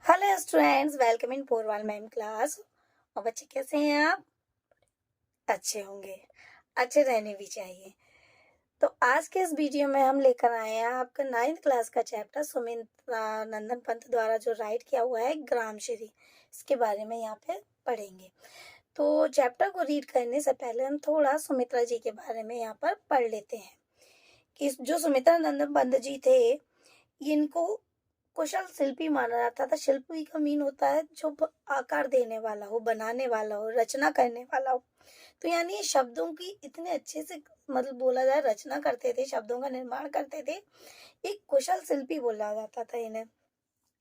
Hello students, welcome in Porwal ma'am class. और बच्चे कैसे हैं आप? अच्छे होंगे, अच्छे रहने भी चाहिए। तो आज के इस वीडियो में हम लेकर आए हैं आपका 9th क्लास का चैप्टर सुमित्रा नंदन पंत द्वारा जो राइट किया हुआ है ग्रामश्री, इसके बारे में यहाँ पे पढ़ेंगे। तो चैप्टर को रीड करने से पहले हम थोड़ा सुमित्रा जी के बारे में यहाँ पर पढ़ लेते हैं कि जो सुमित्रा नंदन पंत जी थे, इनको कुशल शिल्पी माना जाता था। शिल्पी का मीन होता है जो आकार देने वाला हो, बनाने वाला हो, रचना करने वाला हो। तो यानी शब्दों की इतने अच्छे से मतलब बोला जाए रचना करते थे, शब्दों का निर्माण करते थे। एक कुशल शिल्पी बोला जाता था इन्हें।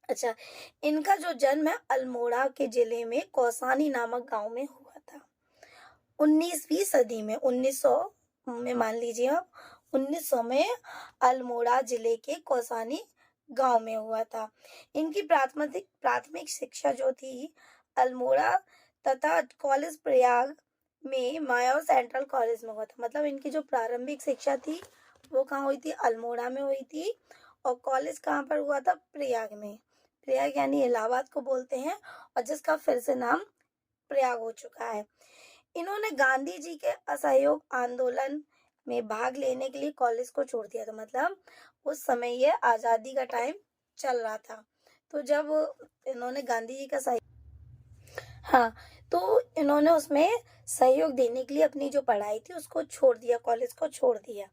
अच्छा, इनका जो जन्म है अल्मोड़ा के जिले में कौसानी नामक गांव में हुआ था। 19वीं सदी में 1900 में मान लीजिए आप 1900 में अल्मोड़ा जिले के कौसानी गांव में हुआ था। इनकी प्राथमिक शिक्षा जो थी अल्मोड़ा तथा कॉलेज प्रयाग में माया सेंट्रल कॉलेज में हुआ था। मतलब इनकी जो प्रारंभिक शिक्षा थी वो कहाँ हुई थी? अल्मोड़ा में हुई थी। और कॉलेज कहाँ पर हुआ था? प्रयाग में। प्रयाग यानी इलाहाबाद को बोलते हैं, और जिसका फिर से नाम प्रयाग हो चुका है। इन्होंने गांधी जी के असहयोग आंदोलन में भाग लेने के लिए कॉलेज को छोड़ दिया था। मतलब उस समय ये आजादी का टाइम चल रहा था, तो जब इन्होंने गांधी जी का तो इन्होंने उसमें सहयोग देने के लिए अपनी जो पढ़ाई थी उसको छोड़ दिया, कॉलेज को छोड़ दिया।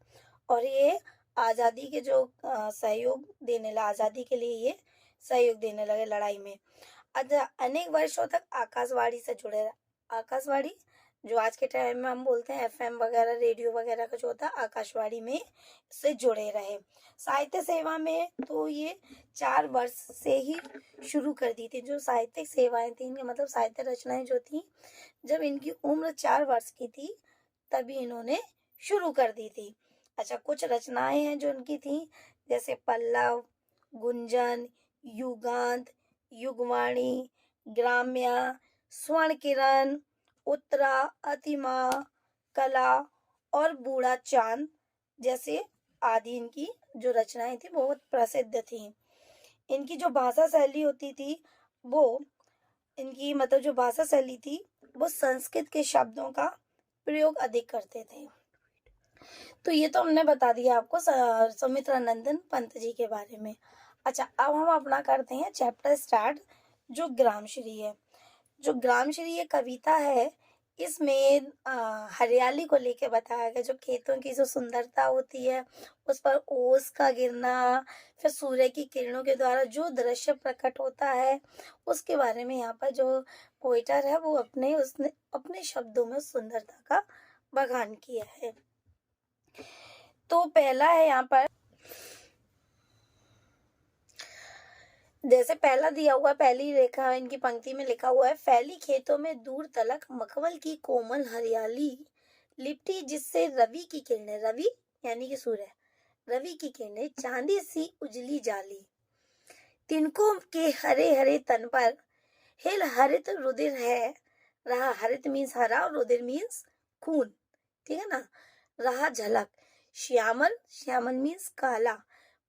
और ये आजादी के जो सहयोग देने लगे, आजादी के लिए ये सहयोग देने लगे लड़ाई में। अनेक वर्षों तक आकाशवाणी से जुड़े रहे। आकाशवाणी जो आज के टाइम में हम बोलते हैं एफएम वगैरह, रेडियो वगैरह का जो होता है, आकाशवाणी में से जुड़े रहे। साहित्य सेवा में तो ये 4 वर्ष से ही शुरू कर दी थी। जो साहित्यिक सेवाएं थी इनकी, मतलब साहित्य रचनाएं जो थी, जब इनकी उम्र 4 वर्ष की थी तभी इन्होंने शुरू कर दी थी। अच्छा, कुछ रचनाएं हैं जो इनकी थी, जैसे पल्लव, गुंजन, युगांत, युगवाणी, ग्राम्या, स्वर्ण किरण, उत्तरा, अतिमा, कला और बूढ़ा चांद जैसे आदि इनकी जो रचनाएं थी बहुत प्रसिद्ध थी। इनकी जो भाषा शैली होती थी वो इनकी मतलब जो भाषा शैली थी वो संस्कृत के शब्दों का प्रयोग अधिक करते थे। तो ये तो हमने बता दिया आपको सुमित्रा नंदन पंत जी के बारे में। अच्छा, अब हम अपना करते हैं चैप्टर स्टार्ट, जो ग्रामश्री है। जो ग्रामश्री ये कविता है, इसमें हरियाली को लेके बताया गया। जो खेतों की जो सुंदरता होती है, उस पर ओस का गिरना, फिर सूर्य की किरणों के द्वारा जो दृश्य प्रकट होता है, उसके बारे में यहाँ पर जो पोइटर है वो उसने अपने शब्दों में उस सुंदरता का बखान किया है। तो पहला है यहाँ पर, जैसे पहला दिया हुआ, पहली रेखा इनकी पंक्ति में लिखा हुआ है, फैली खेतों में दूर तलक मखमल की कोमल हरियाली लिपटी, जिससे रवि की किरणें, रवि यानी कि सूर्य, रवि की किरणें चांदी सी उजली जाली, तिनकों के हरे हरे तन पर हिल हरित रुधिर है रहा। हरित मीन्स हरा और रुधिर मीन्स खून, ठीक है ना। रहा झलक श्यामल, श्यामल मीन्स काला,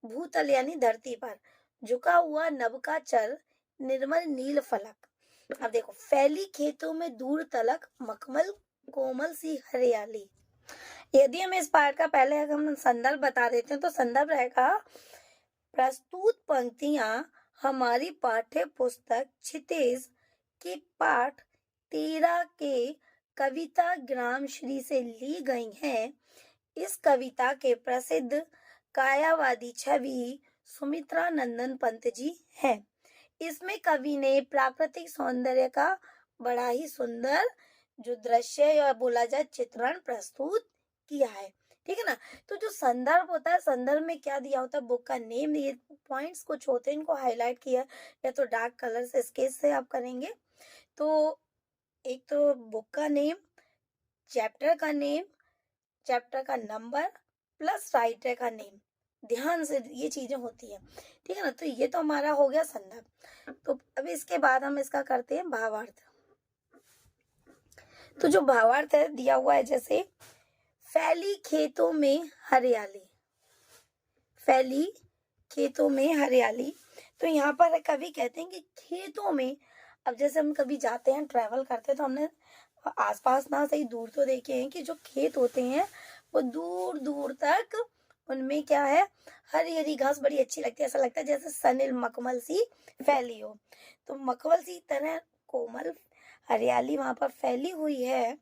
भूतल यानी धरती पर झुका हुआ नभ का चल, निर्मल नील फलक। अब देखो, फैली खेतों में दूर तलक मखमल कोमल सी हरियाली। यदि हम इस पाठ का पहले हम संदर्भ बता देते हैं तो संदर्भ रहेगा, प्रस्तुत पंक्तियां हमारी पाठ्य पुस्तक क्षितिज के पाठ 13 के कविता ग्रामश्री से ली गई हैं। इस कविता के प्रसिद्ध कायावादी छवि सुमित्रा नंदन पंत जी हैं। इसमें कवि ने प्राकृतिक सौंदर्य का बड़ा ही सुंदर जो दृश्य या बोला जाए चित्रण प्रस्तुत किया है, ठीक है ना। तो जो संदर्भ होता है, संदर्भ में क्या दिया होता है, बुक का नेम, ये पॉइंट्स कुछ होते हैं, इनको हाईलाइट किया या तो डार्क कलर से स्केच से आप करेंगे। तो एक तो बुक का नेम, चैप्टर का नेम, चैप्टर का नंबर प्लस राइटर का नेम, ध्यान से ये चीजें होती है, ठीक है ना। तो ये तो हमारा हो गया संदर्भ। तो अब इसके बाद हम इसका करते हैं भावार्थ। तो जो भावार्थ है दिया हुआ है, जैसे फैली खेतों में हरियाली, फैली खेतों में हरियाली। तो तो यहाँ पर कवि कहते हैं कि खेतों में, अब जैसे हम कभी जाते हैं ट्रैवल करते हैं तो हमने आसपास ना सही दूर तो देखे हैं कि जो खेत होते हैं वो दूर दूर तक उनमें क्या है, हरी हरी घास बड़ी अच्छी लगती है, ऐसा लगता है जैसे सनिल मखमल सी फैली हो। तो मखमल सी तरह कोमल हरियाली वहां पर फैली हुई है,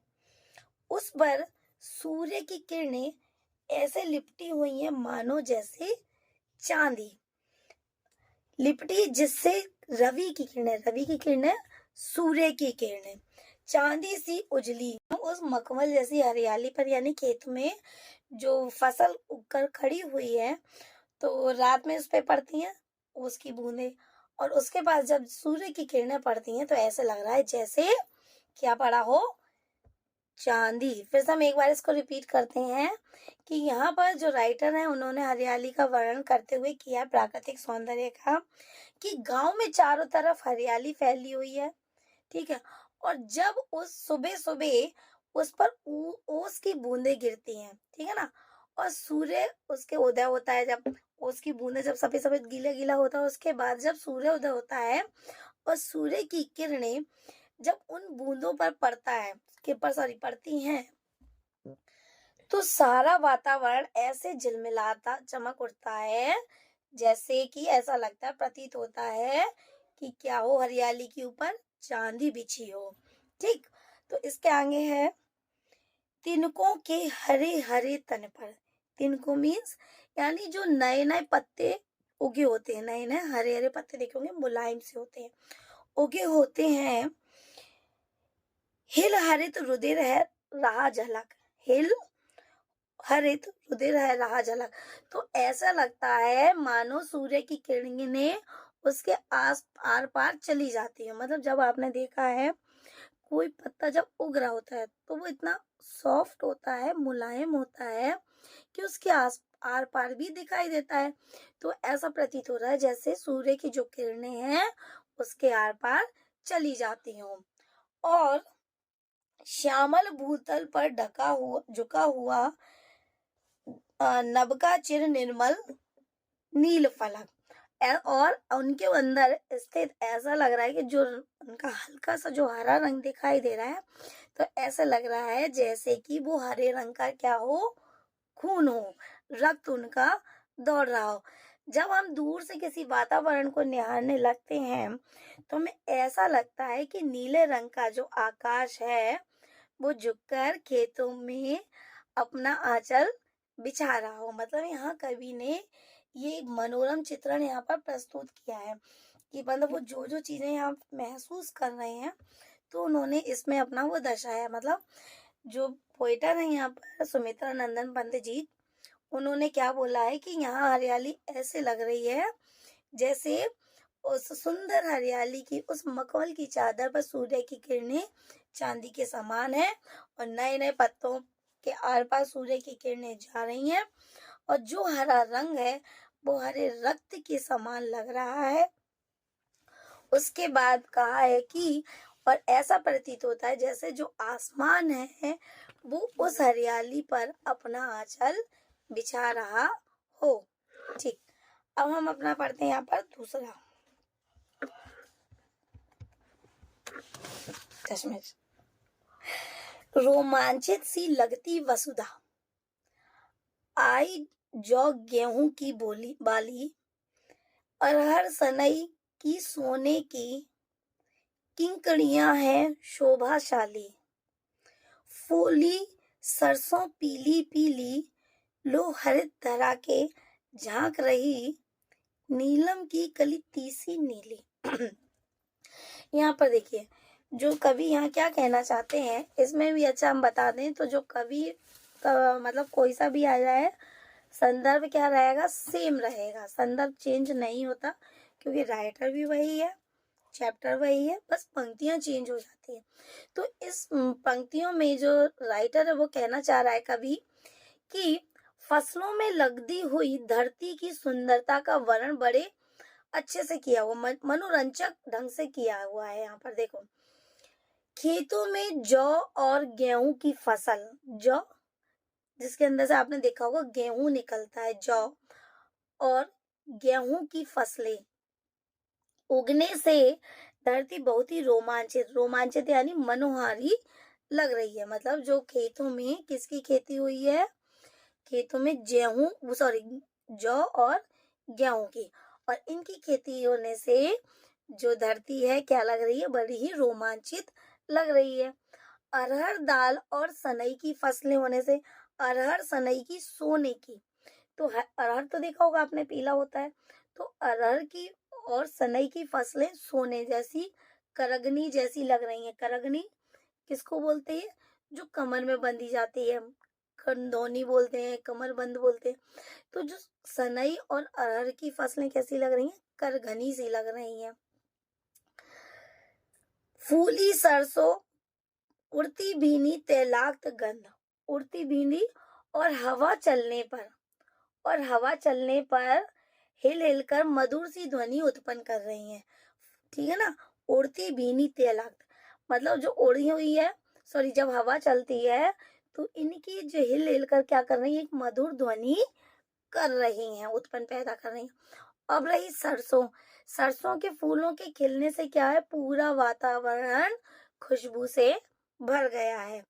उस पर सूर्य की किरणें ऐसे लिपटी हुई हैं मानो जैसे चांदी लिपटी, जिससे रवि की किरणें सूर्य की किरणें चांदी सी उजली उस मखमल जैसी हरियाली पर, यानी खेत में जो फसल उगकर खड़ी हुई है तो रात में उस पे पड़ती हैं उसकी बूंदें, और उसके बाद जब सूर्य की किरणें पड़ती हैं तो ऐसे लग रहा है जैसे क्या पड़ा हो, चांदी। फिर से हम एक बार इसको रिपीट करते हैं कि यहाँ पर जो राइटर है उन्होंने हरियाली का वर्णन करते हुए किया प्राकृतिक सौंदर्य का, कि गांव में चारों तरफ हरियाली फैली हुई है, ठीक है, और जब उस सुबह सुबह उस पर ओस की बूंदें गिरती हैं, ठीक है ना, और सूर्य उसके उदय होता है, जब ओस की बूंदें जब सफेद सफेद गीला गीला होता है, उसके बाद जब सूर्य उदय होता है और सूर्य की किरणें जब उन बूंदों पर पड़ता है के पर सॉरी पड़ती हैं, तो सारा वातावरण ऐसे झिलमिलाता चमक उठता है जैसे कि ऐसा लगता है, प्रतीत होता है कि क्या हो, हरियाली के ऊपर चांदी बिछी हो। ठीक, तो इसके आगे है तिनकों के हरे हरे तन पर। तिनको मीन्स यानी जो नए नए पत्ते उगे होते हैं, नए नए हरे हरे पत्ते देखे होंगे, मुलायम से होते हैं, उगे होते हैं। हिल हरित रुधिर है रहा झलक, हिल हरित रुधिर है रहा झलक, तो ऐसा लगता है मानो सूर्य की किरणें उसके आस आर पार चली जाती है। मतलब जब आपने देखा है कोई पत्ता जब उग रहा होता है तो वो इतना सॉफ्ट होता है, मुलायम होता है कि उसके आस आर पार भी दिखाई देता है। तो ऐसा प्रतीत हो रहा है जैसे सूर्य की जो किरणें हैं उसके आर पार चली जाती हों। और श्यामल भूतल पर ढका हुआ झुका हुआ नभ का चिर निर्मल नील फलक, और उनके अंदर स्थित ऐसा लग रहा है कि जो उनका हल्का सा जो हरा रंग दिखाई दे रहा है, तो ऐसा लग रहा है जैसे कि वो हरे रंग का क्या हो, खून हो, रक्त उनका दौड़ रहा हो। जब हम दूर से किसी वातावरण को निहारने लगते हैं तो हमें ऐसा लगता है कि नीले रंग का जो आकाश है वो झुककर खेतों में अपना आंचल बिछा रहा हो। मतलब यहाँ कवि ने ये मनोरम चित्रण यहाँ पर प्रस्तुत किया है कि मतलब वो जो जो चीजें यहाँ महसूस कर रहे हैं तो उन्होंने इसमें अपना वो दर्शाया। मतलब जो पोएटर है यहाँ पर सुमित्रा नंदन पंत जी, उन्होंने क्या बोला है कि यहाँ हरियाली ऐसे लग रही है जैसे उस सुंदर हरियाली की उस मखमल की चादर पर सूर्य की किरणें चांदी के समान है, और नए नए पत्तों के आर पार सूर्य की किरणें जा रही हैं, और जो हरा रंग है वो हरे रक्त के समान लग रहा है। उसके बाद कहा है कि और ऐसा प्रतीत होता है जैसे जो आसमान है वो उस हरियाली पर अपना आंचल बिछा रहा हो। ठीक, अब हम अपना पढ़ते हैं यहाँ पर दूसरा। रोमांचित सी लगती वसुधा, आई जौ गेहूं की बोली बाली, अरहर सनई की सोने की किंकड़ियां हैं शोभाशाली, फूली सरसों पीली पीली, लो हरित धरा के झांक रही, नीलम की कली तीसी नीली। यहाँ पर देखिए जो कवि यहाँ क्या कहना चाहते हैं, इसमें भी अच्छा हम बता दें तो जो कवि का मतलब कोई सा भी आ जाए संदर्भ क्या रहेगा, सेम रहेगा, संदर्भ चेंज नहीं होता क्योंकि राइटर भी वही है, चैप्टर वही है, बस पंक्तियां चेंज हो जाती है। तो इस पंक्तियों में जो राइटर है वो कहना चाह रहा है कवि कि फसलों में लगती हुई धरती की सुंदरता का वर्णन बड़े अच्छे से किया हुआ, मनोरंजक ढंग से किया हुआ है। यहाँ पर देखो खेतों में जौ और गेहूं की फसल, जौ जिसके अंदर से आपने देखा होगा गेहूं निकलता है, जौ और गेहूं की फसलें, उगने से धरती बहुत ही रोमांचित रोमांचित यानी मनोहारी लग रही है। मतलब जो खेतों में किसकी खेती हुई है, खेतों में गेहूं सॉरी जौ और गेहूं की, और इनकी खेती होने से जो धरती है क्या लग रही है, बड़ी ही रोमांचित लग रही है। अरहर दाल और सनई की फसलें होने से, अरहर सनई की सोने की, तो अरहर तो देखा होगा आपने पीला होता है, तो अरहर की और सनई की फसलें सोने जैसी करगनी जैसी लग रही हैं। करगनी किसको बोलते हैं, जो कमर में बंधी जाती है, कंदौनी बोलते हैं, कमरबंद बोलते हैं। तो जो सनई और अरहर की फसलें कैसी लग रही हैं, करघनी सी लग रही हैं। फूली सरसों उड़ती भीनी तैलाक्त गंध, उड़ती भीनी और हवा चलने पर हिल हिल कर मधुर सी ध्वनि उत्पन्न कर रही हैं। ठीक है ना, उड़ती भीनी तैलाक्त मतलब जो उड़ी हुई है, सॉरी जब हवा चलती है तो इनकी जो हिल हिल कर क्या कर रही है, एक मधुर ध्वनि कर रही हैं, उत्पन्न पैदा कर रही हैं। अब रही सरसों, सरसों के फूलों के खिलने से क्या है, पूरा वातावरण खुशबू से भर गया है।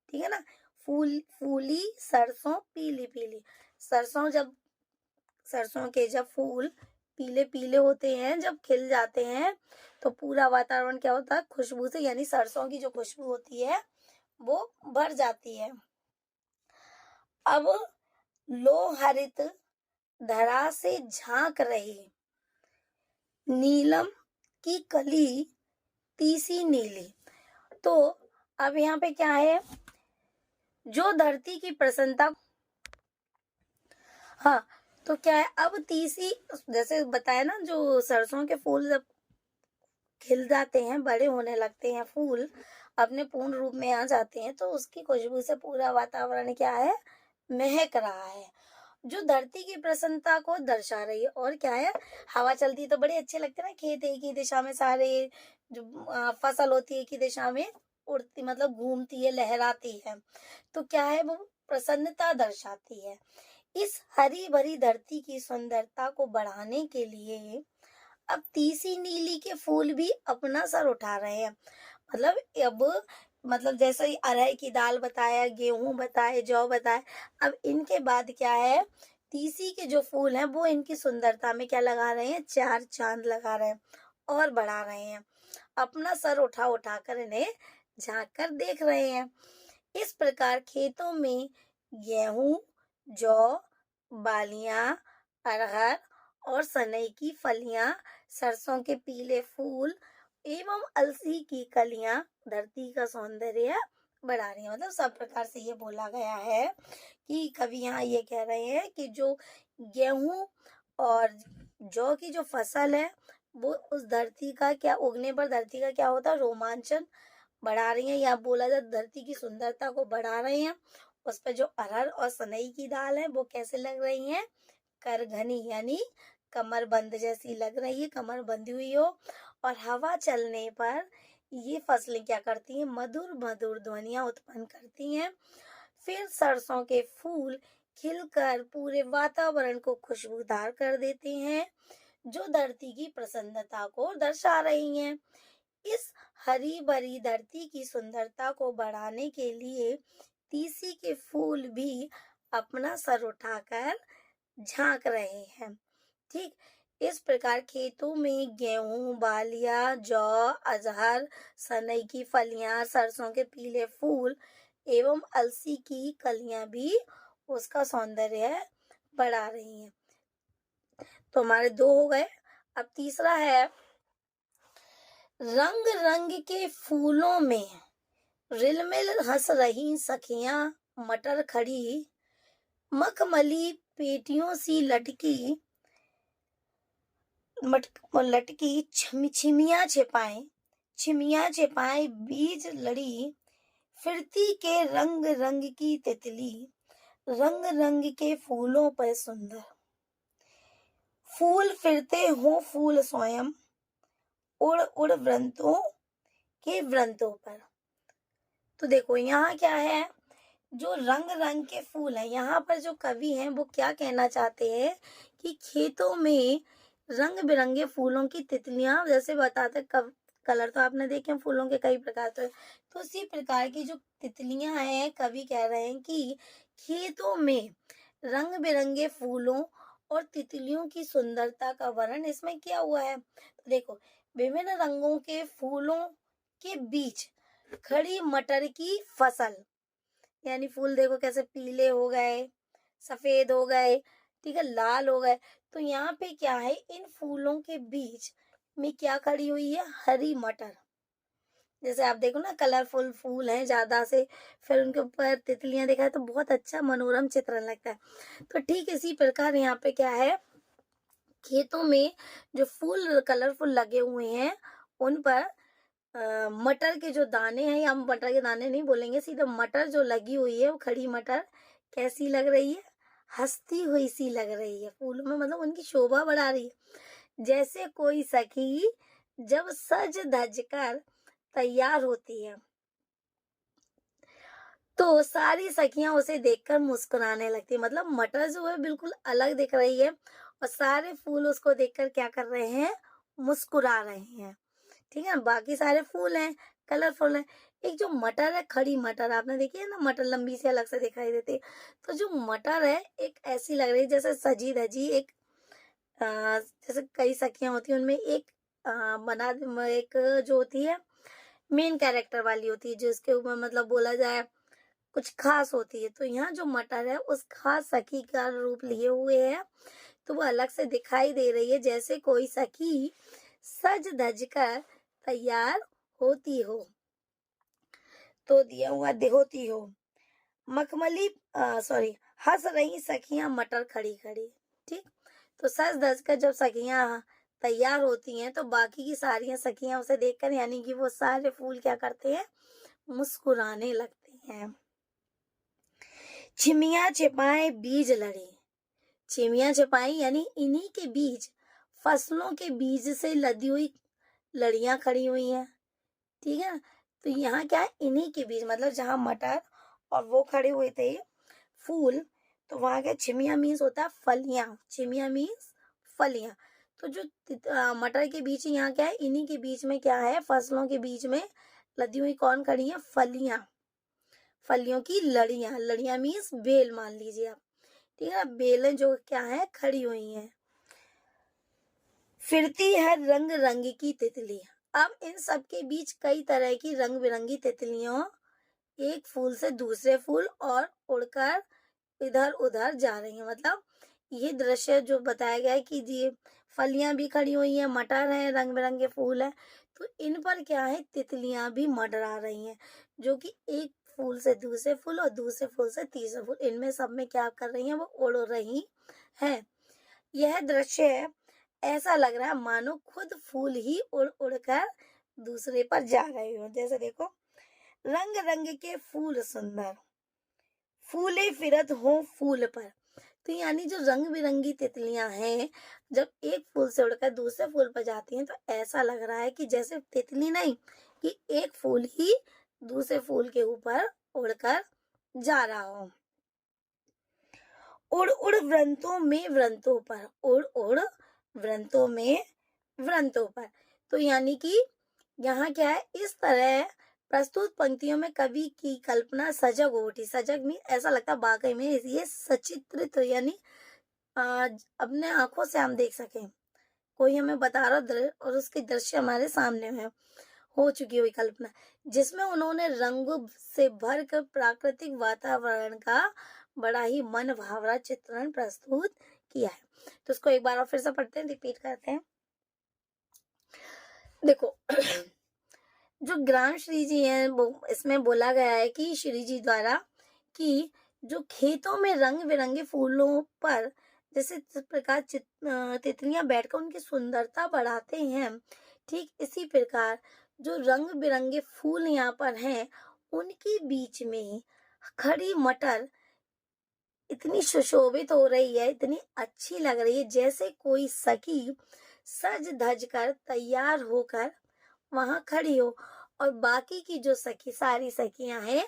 ठीक है ना, फूली सरसों पीली पीली, सरसों के जब फूल पीले पीले होते हैं, जब खिल जाते हैं तो पूरा वातावरण क्या होता है, खुशबू से, यानी सरसों की जो खुशबू होती है वो भर जाती है। अब लोहरित धरा से झांक रही नीलम की कली तीसी नीली। तो अब यहाँ पे क्या है, जो धरती की प्रसन्नता, हाँ तो क्या है, अब तीसी जैसे बताया ना, जो सरसों के फूल जब खिल जाते हैं, बड़े होने लगते हैं, फूल अपने पूर्ण रूप में आ जाते हैं, तो उसकी खुशबू से पूरा वातावरण क्या है, महक रहा है, जो धरती की प्रसन्नता को दर्शा रही है। और क्या है, हवा चलती है तो बड़े अच्छे लगते हैं ना, खेत एक ही दिशा में, सारे जो फसल होती है एक ही दिशा में उड़ती, मतलब घूमती है, लहराती है, तो क्या है, वो प्रसन्नता दर्शाती है। इस हरी भरी धरती की सुंदरता को बढ़ाने के लिए अब तीसी नीली के फूल भी अपना सर उठा रहे हैं। मतलब अब, मतलब जैसे ही अरहर की दाल बताया, गेहूं बताए, जौ बताए, अब इनके बाद क्या है, तीसी के जो फूल हैं वो इनकी सुंदरता में क्या लगा रहे हैं, चार चांद लगा रहे हैं और बढ़ा रहे हैं, अपना सर उठा उठा कर इन्हें झांक कर देख रहे हैं। इस प्रकार खेतों में गेहूं, जौ, बालियां, अरहर और सनई की फलियां, सरसों के पीले फूल एवं अलसी की कलियां धरती का सौंदर्य बढ़ा रही है। मतलब सब प्रकार से ये बोला गया है कि कवि यहाँ ये कह रहे हैं कि जो गेहूं और जौ की जो फसल है वो उस धरती का क्या, उगने पर धरती का क्या होता है, रोमांचन बढ़ा रही हैं, या बोला जाए धरती की सुंदरता को बढ़ा रहे हैं। उस पर जो अरहर और सनई की दाल है वो कैसे लग रही हैं, करघनी यानी कमर बंद जैसी लग रही है, कमर बंधी हुई हो, और हवा चलने पर ये फसलें क्या करती हैं, मधुर मधुर ध्वनियां उत्पन्न करती हैं। फिर सरसों के फूल खिलकर पूरे वातावरण को खुशबूदार कर देते हैं, जो धरती की प्रसन्नता को दर्शा रही हैं। इस हरी भरी धरती की सुंदरता को बढ़ाने के लिए तीसी के फूल भी अपना सर उठाकर झांक रहे हैं। ठीक, इस प्रकार खेतों में गेहूं, बालिया, जौ, अजहर, सनई की फलियां, सरसों के पीले फूल एवं अलसी की कलियां भी उसका सौंदर्य बढ़ा रही हैं। तो हमारे दो हो गए। अब तीसरा है, रंग रंग के फूलों में रिलमिल हंस रही सखियां, मटर खड़ी मखमली पेटियों सी लटकी छिमिया छिपाए बीज लड़ी, फिरती के रंग रंग की तितली, रंग रंग के फूलों पर सुंदर फूल फिरते हो, फूल स्वयं उड़ उड़ वृंतों पर। तो देखो यहाँ क्या है, जो रंग रंग के फूल हैं, यहाँ पर जो कवि हैं वो क्या कहना चाहते हैं कि खेतों में रंग बिरंगे फूलों की तितलियां, जैसे बताते कब कलर तो आपने देखे हैं, फूलों के कई प्रकार तो है, तो इसी प्रकार की जो तितलियां हैं, कवि कह रहे हैं कि खेतों में रंग बिरंगे फूलों और तितलियों की सुंदरता का वर्णन इसमें किया हुआ है। तो देखो, विभिन्न रंगों के फूलों के बीच खड़ी मटर की फसल, यानी फूल देखो कैसे पीले हो गए, सफेद हो गए, ठीक है, लाल हो गए। तो यहाँ पे क्या है, इन फूलों के बीच में क्या खड़ी हुई है, हरी मटर। जैसे आप देखो ना, कलरफुल फूल हैं ज्यादा से, फिर उनके ऊपर तितलियां दिखाए तो बहुत अच्छा मनोरम चित्रण लगता है। तो ठीक इसी प्रकार यहाँ पे क्या है, खेतों में जो फूल कलरफुल लगे हुए हैं उन पर मटर के जो दाने हैं, या हम मटर के दाने नहीं बोलेंगे, सीधा मटर जो लगी हुई है वो खड़ी मटर कैसी लग रही है, हंसती हुई सी लग रही है फूलों में, मतलब उनकी शोभा बढ़ा रही है। जैसे कोई सखी जब सज धज कर तैयार होती है तो सारी सखियां उसे देखकर मुस्कुराने लगती है। मतलब मटर जो है बिल्कुल अलग दिख रही है और सारे फूल उसको देखकर क्या कर रहे हैं, मुस्कुरा रहे हैं। ठीक है, बाकी सारे फूल हैं, कलरफुल हैं। एक जो मटर है, खड़ी मटर आपने देखी है ना, मटर लंबी से अलग से दिखाई देती है। तो जो मटर है एक ऐसी लग रही है जैसे सजी धजी एक, जैसे कई सखियां होती हैं उनमें एक बना, एक जो होती है मेन कैरेक्टर वाली होती है, जिसके ऊपर मतलब बोला जाए कुछ खास होती है। तो यहाँ जो मटर है उस खास सखी का रूप लिए हुए है, तो वो अलग से दिखाई दे रही है, जैसे कोई सखी सज धज कर तैयार होती हो, तो दिया हुआ होती हो। मखमली सॉरी, हंस रही सखियां मटर खड़ी खड़ी। ठीक, तो सज धज कर जब सखियां तैयार होती हैं तो बाकी की सारी सखियां उसे देखकर, यानी कि वो सारे फूल क्या करते हैं, मुस्कुराने लगते हैं। चिमिया छिपाए बीज लड़े, चिमिया छिपाई यानी इन्हीं के बीज, फसलों के बीज से लदी हुई लड़ियां खड़ी हुई हैं। ठीक है, तो यहाँ क्या है, इन्हीं के बीज, मतलब जहां मटर और वो खड़े हुए थे फूल, तो वहां क्या, छिमिया मीन्स होता है फलियां, छिमिया मीन्स फलियां। तो जो मटर के बीच यहाँ क्या है, इन्हीं के बीच में क्या है, फसलों के बीच में लदी हुई कौन खड़ी है, फलियां, फलियों की लड़ियां, लड़ियां मीन्स बेल मान लीजिए आप। ठीक है, बेलें जो क्या है, खड़ी हुई हैं। फिरती है रंग रंग की तितली। अब इन सब के बीच कई तरह की रंग बिरंगी तितलियों एक फूल से दूसरे फूल और उड़कर इधर उधर जा रही हैं। मतलब ये दृश्य जो बताया गया है कि ये फलियां भी खड़ी हुई हैं, मटर हैं, रंग बिरंगे फूल हैं, तो इन पर क्या है, तितलियां भी मंडरा रही हैं, जो कि एक फूल से दूसरे फूल और दूसरे फूल से तीसरे फूल, इनमें सब में क्या कर रही हैं, वो उड़ रही हैं। यह दृश्य है, ऐसा लग रहा है मानो खुद फूल ही उड़ उड़कर दूसरे पर जा रहे हो। जैसे देखो, रंग रंग के फूल सुंदर, फूले फिरत हो फूल पर। तो यानी जो रंग बिरंगी तितलियां हैं, जब एक फूल से उड़कर दूसरे फूल पर जाती हैं तो ऐसा लग रहा है कि जैसे तितली नहीं, कि एक फूल ही दूसरे फूल के ऊपर उड़कर जा रहा हो। उड़ उड़ वृंतों में वृंतों पर, उड़ उड़ वृंतों में वृंतों पर। तो यानी कि यहाँ क्या है, इस तरह प्रस्तुत पंक्तियों में कवि की कल्पना सजग हो उठी। सजग में ऐसा लगता है वाकई में ये सचित्रित, यानी अपने आंखों से हम देख सकें, कोई हमें बता रहा और उसके दृश्य हमारे सामने में हो चुकी हुई कल्पना, जिसमें उन्होंने रंग से भर कर प्राकृतिक वातावरण का बड़ा ही मन भावना चित्रण प्रस्तुत किया है। तो उसको एक बार और फिर से पढ़ते हैं, रिपीट करते हैं। देखो जो ग्राम श्री जी हैं, वो इसमें बोला गया है कि श्री जी द्वारा कि जो खेतों में रंग बिरंगे फूलों पर जैसे प्रकार तितलियां बैठकर उनकी सुंदरता बढ़ाते हैं, ठीक इसी प्रकार जो रंग बिरंगे फूल यहाँ पर हैं उनके बीच में खड़ी मटर इतनी सुशोभित हो रही है, इतनी अच्छी लग रही है, जैसे कोई सखी सज धज कर तैयार होकर वहां खड़ी हो और बाकी की जो सखी सारी सखियां हैं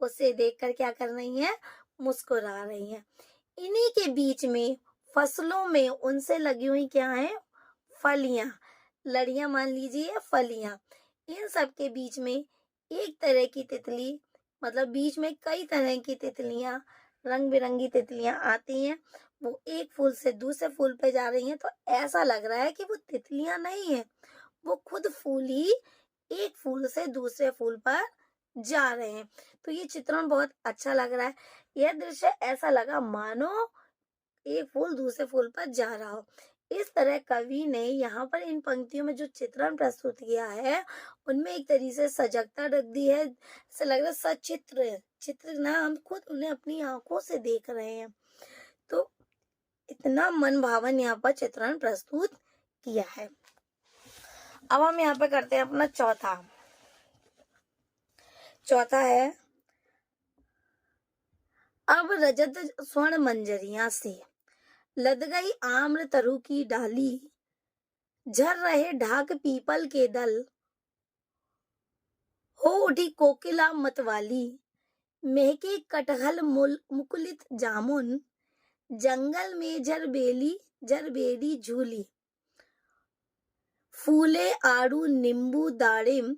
उसे देखकर क्या कर रही हैं, मुस्कुरा रही हैं। इन्हीं के बीच में फसलों में उनसे लगी हुई क्या है, फलियां, लड़ियां मान लीजिए फलियां, इन सब के बीच में एक तरह की तितली, मतलब बीच में कई तरह की तितलियां, रंग बिरंगी तितलियां आती हैं, वो एक फूल से दूसरे फूल पे जा रही हैं, तो ऐसा लग रहा है कि वो तितलियां नहीं है, वो खुद फूल ही एक फूल से दूसरे फूल पर जा रहे हैं। तो ये चित्रण बहुत अच्छा लग रहा है। यह दृश्य ऐसा लगा मानो एक फूल दूसरे फूल पर जा रहा हो। इस तरह कवि ने यहाँ पर इन पंक्तियों में जो चित्रण प्रस्तुत किया है, उनमें एक तरीके से सजगता रख दी है। ऐसा लग रहा है सचित्र चित्र ना, हम खुद उन्हें अपनी आंखों से देख रहे हैं। तो इतना मन भावन यहाँ पर चित्रण प्रस्तुत किया है। अब हम यहाँ पे करते हैं अपना चौथा है, अब रजत स्वर्ण मंजरियां से लद गई आम्र तरु की डाली, झर रहे ढाक पीपल के दल, हो उठी कोकिला मतवाली, महके कटहल मुकुलित जामुन, जंगल में जरबेरी झूली, फूले आड़ू नींबू दाड़िम,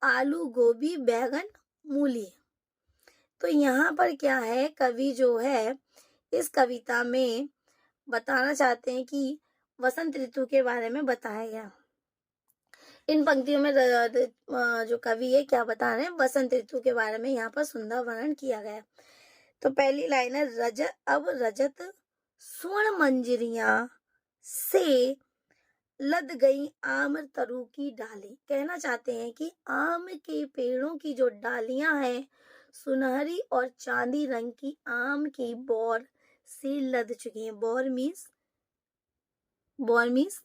आलू गोभी बैगन मूली। तो यहाँ पर क्या है, कवि जो है इस कविता में बताना चाहते हैं कि वसंत ऋतु के बारे में बताया गया। इन पंक्तियों में जो कवि है क्या बता रहे हैं, वसंत ऋतु के बारे में यहाँ पर सुंदर वर्णन किया गया। तो पहली लाइन है, रजत स्वर्ण मंजरियां से लद गई आम्र तरु की डाली। कहना चाहते हैं कि आम के पेड़ों की जो डालियां हैं, सुनहरी और चांदी रंग की आम की बौर से लद चुकी हैं। बौर मीन्स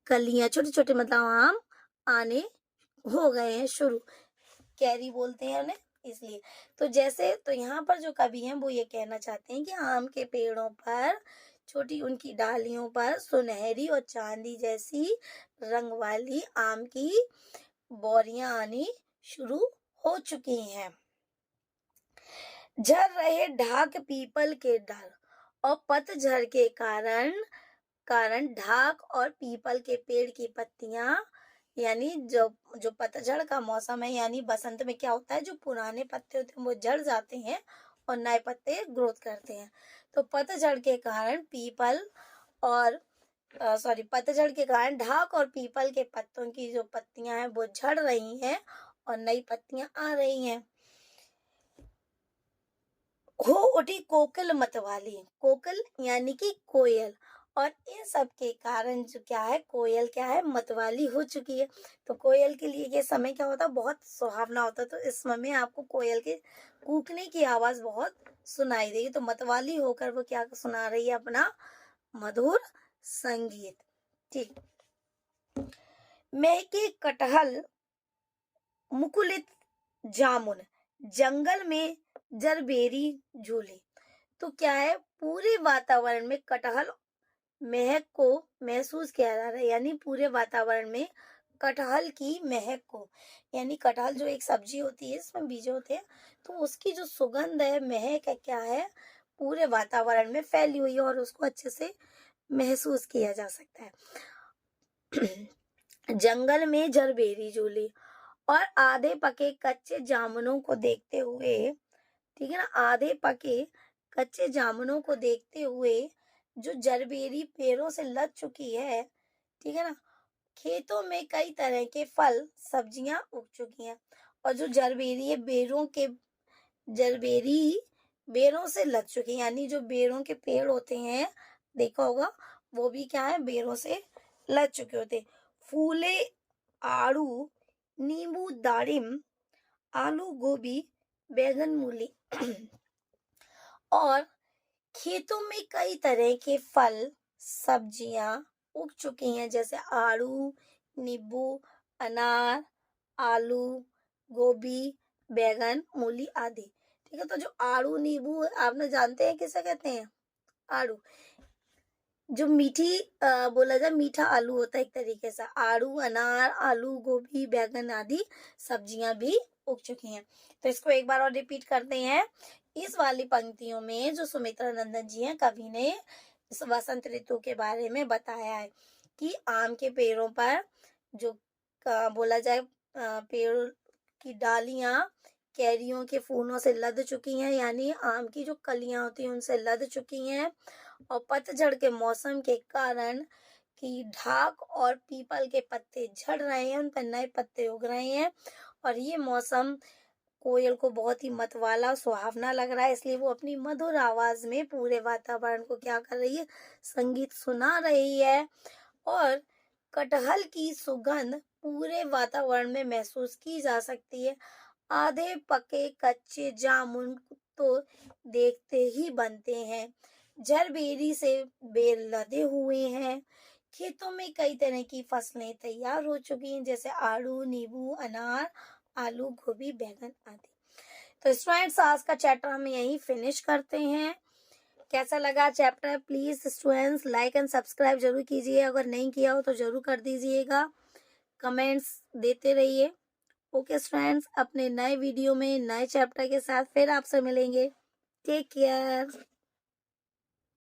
कलियां, छोटे छोटे, मतलब आम आने हो गए हैं शुरू, कैरी बोलते हैं उन्हें, इसलिए। तो जैसे, तो यहाँ पर जो कवि हैं वो ये कहना चाहते हैं कि आम के पेड़ों पर छोटी उनकी डालियों पर सुनहरी और चांदी जैसी रंग वाली आम की बोरियां आनी शुरू हो चुकी हैं। झर रहे ढाक पीपल के डाल, और पतझड़ के कारण ढाक और पीपल के पेड़ की पत्तियां, यानी जो पतझड़ का मौसम है, यानी बसंत में क्या होता है, जो पुराने पत्ते होते हैं वो झड़ जाते हैं और नए पत्ते ग्रोथ करते हैं। तो पतझड़ के कारण पतझड़ के कारण ढाक और पीपल के पत्तों की जो पत्तियां हैं वो झड़ रही हैं और नई पत्तियां आ रही हैं। हो उठी कोकिल मतवाली, कोकिल यानी कि कोयल, और इन सब के कारण जो क्या है, कोयल क्या है, मतवाली हो चुकी है। तो कोयल के लिए ये समय क्या होता है, बहुत सुहावना होता है। तो इस समय में आपको कोयल के कूकने की आवाज बहुत सुनाई देगी। तो मतवाली होकर वो क्या सुना रही है, अपना मधुर संगीत। ठीक, महके कटहल मुकुलित जामुन, जंगल में जरबेरी झूली। तो क्या है, पूरे वातावरण में कटहल महक को महसूस किया जा रहा है, यानी पूरे वातावरण में कटहल की महक को, यानी कटहल जो एक सब्जी होती है, इसमें बीज होते हैं, तो उसकी जो सुगंध है, महक है, क्या है, पूरे वातावरण में फैली हुई है और उसको अच्छे से महसूस किया जा सकता है। जंगल में जरबेरी झूली, और आधे पके कच्चे जामुनों को देखते हुए, ठीक है ना, आधे पके कच्चे जामुनों को देखते हुए जो जरबेरी पेड़ों से लद चुकी है, ठीक है ना, खेतों में कई तरह के फल सब्जियां उग चुकी हैं, और जो जरबेरी है जरबेरी बेरों से लद चुकी है, यानी जो बेरों के पेड़ होते हैं, देखा होगा, वो भी क्या है, बेरों से लद चुके होते। फूले आड़ू नींबू दाड़िम, आलू गोभी बैगन मूली, और खेतों में कई तरह के फल सब्जियां उग चुकी हैं, जैसे आड़ू, नींबू, अनार, आलू, गोभी, बैगन, मूली आदि। ठीक है, तो जो आड़ू नींबू आपने जानते हैं किसे कहते हैं, आड़ू, जो बोला जाए मीठा आलू होता है एक तरीके से। आड़ू, अनार, आलू, गोभी, बैगन आदि सब्जियां भी उग चुकी हैं। तो इसको एक बार और रिपीट करते हैं। इस वाली पंक्तियों में जो सुमित्रा नंदन जी हैं, कवि ने इस वसंत ऋतु के बारे में बताया है कि आम के पेड़ों पर जो बोला जाए पेड़ की डालियां कैरियों के फूलों से लद चुकी हैं, यानी आम की जो कलियां होती हैं उनसे लद चुकी हैं। और पतझड़ के मौसम के कारण की ढाक और पीपल के पत्ते झड़ रहे हैं, उन पर नए पत्ते उग रहे हैं। और ये मौसम कोयल को बहुत ही मतवाला सुहावना लग रहा है, इसलिए वो अपनी मधुर आवाज में पूरे वातावरण को क्या कर रही है, संगीत सुना रही है। और कटहल की सुगंध पूरे वातावरण में महसूस की जा सकती है। आधे पके कच्चे जामुन तो देखते ही बनते हैं। झरबेरी से बेर लदे हुए हैं। खेतों में कई तरह की फसलें तैयार हो चुकी हैं, जैसे आड़ू, नींबू, अनार, आलू, गोभी, बैंगन आदि। तो स्टूडेंट्स, आज का चैप्टर हम यहीं फिनिश करते हैं। कैसा लगा chapter? Please students like and subscribe जरूर कीजिए, अगर नहीं किया हो तो जरूर कर दीजिएगा। कमेंट्स देते रहिए। ओके स्टूडेंट्स, अपने नए वीडियो में नए चैप्टर के साथ फिर आपसे मिलेंगे। Take care.